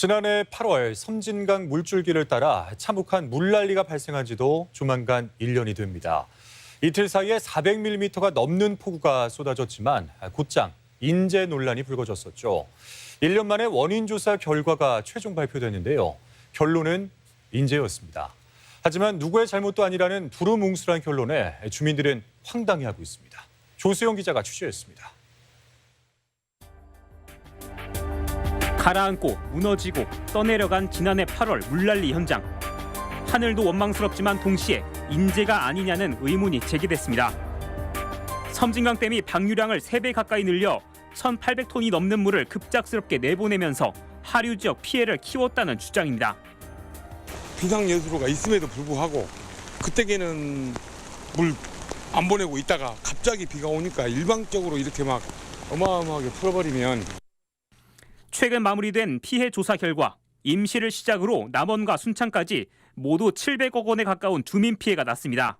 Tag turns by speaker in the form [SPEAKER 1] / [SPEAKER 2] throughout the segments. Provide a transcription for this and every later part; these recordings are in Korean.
[SPEAKER 1] 지난해 8월 섬진강 물줄기를 따라 참혹한 물난리가 발생한 지도 조만간 1년이 됩니다. 이틀 사이에 400mm가 넘는 폭우가 쏟아졌지만 곧장 인재 논란이 불거졌었죠. 1년 만에 원인 조사 결과가 최종 발표됐는데요. 결론은 인재였습니다. 하지만 누구의 잘못도 아니라는 두루뭉술한 결론에 주민들은 황당해하고 있습니다. 조수영 기자가 취재했습니다.
[SPEAKER 2] 가라앉고 무너지고 떠내려간 지난해 8월 물난리 현장. 하늘도 원망스럽지만 동시에 인재가 아니냐는 의문이 제기됐습니다. 섬진강댐이 방류량을 3배 가까이 늘려 1,800톤이 넘는 물을 급작스럽게 내보내면서 하류 지역 피해를 키웠다는 주장입니다.
[SPEAKER 3] 비상예수로가 있음에도 불구하고 그때에는 물 안 보내고 있다가 갑자기 비가 오니까 일방적으로 이렇게 막 어마어마하게 풀어버리면.
[SPEAKER 2] 최근 마무리된 피해 조사 결과 임시를 시작으로 남원과 순창까지 모두 700억 원에 가까운 주민 피해가 났습니다.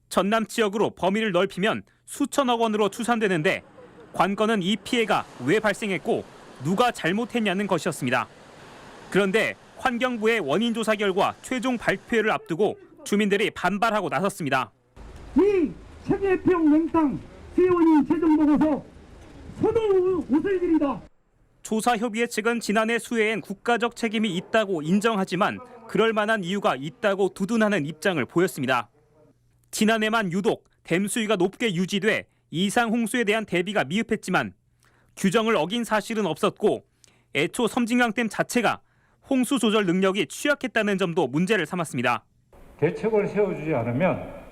[SPEAKER 2] 전남 지역으로 범위를 넓히면 수천억 원으로 추산되는데 관건은 이 피해가 왜 발생했고 누가 잘못했냐는 것이었습니다. 그런데 환경부의 원인 조사 결과 최종 발표를 앞두고 주민들이 반발하고 나섰습니다.
[SPEAKER 4] 이 청해평 냉탕 수해원인 최종 보고서 서도 웃을 일이다.
[SPEAKER 2] 조사협의회 측은 지난해 수해엔 국가적 책임이 있다고 인정하지만 그럴 만한 이유가 있다고 두둔하는 입장을 보였습니다. 지난해만 유독 댐 수위가 높게 유지돼 이상 홍수에 대한 대비가 미흡했지만 규정을 어긴 사실은 없었고 애초 섬진강댐 자체가 홍수 조절 능력이 취약했다는 점도 문제를 삼았습니다.
[SPEAKER 5] 대책을 세워주지 않으면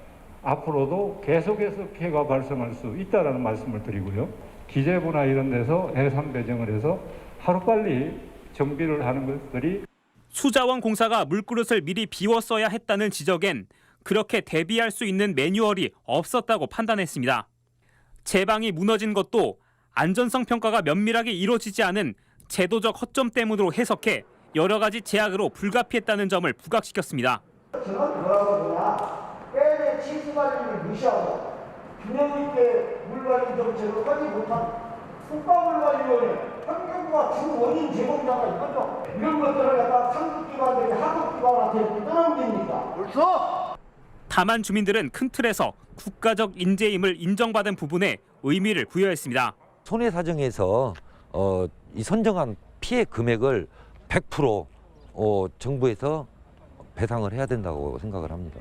[SPEAKER 5] 앞으로도 계속해서 피해가 발생할 수 있다는 말씀을 드리고요. 기재부나 이런 데서 해상 배정을 해서 하루빨리 정비를 하는 것들이
[SPEAKER 2] 수자원 공사가 물그릇을 미리 비웠어야 했다는 지적엔 그렇게 대비할 수 있는 매뉴얼이 없었다고 판단했습니다. 제방이 무너진 것도 안전성 평가가 면밀하게 이루어지지 않은 제도적 허점 때문으로 해석해 여러 가지 제약으로 불가피했다는 점을 부각시켰습니다.
[SPEAKER 6] 저는 뭐라고 보냐, 때에 치수관리를 무시하고 균형 있게 물관리 정책을 하지 못한 국가물관리원회 환경부가 주 원인 제공자가 있거든요. 이런 것들을 갖다 상급기관들이 하급기관한테 떠넘깁니까? 벌써?
[SPEAKER 2] 다만 주민들은 큰 틀에서 국가적 인재임을 인정받은 부분에 의미를 부여했습니다.
[SPEAKER 7] 손해사정에서 이 선정한 피해 금액을 100% 정부에서 배상을 해야 된다고 생각을 합니다.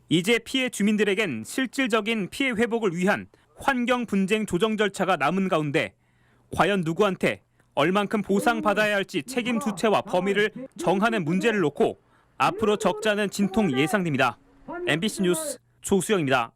[SPEAKER 2] 이제 피해 주민들에겐 실질적인 피해 회복을 위한 환경 분쟁 조정 절차가 남은 가운데 과연 누구한테 얼만큼 보상받아야 할지 책임 주체와 범위를 정하는 문제를 놓고 앞으로 적잖은 진통 예상됩니다. MBC 뉴스 조수영입니다.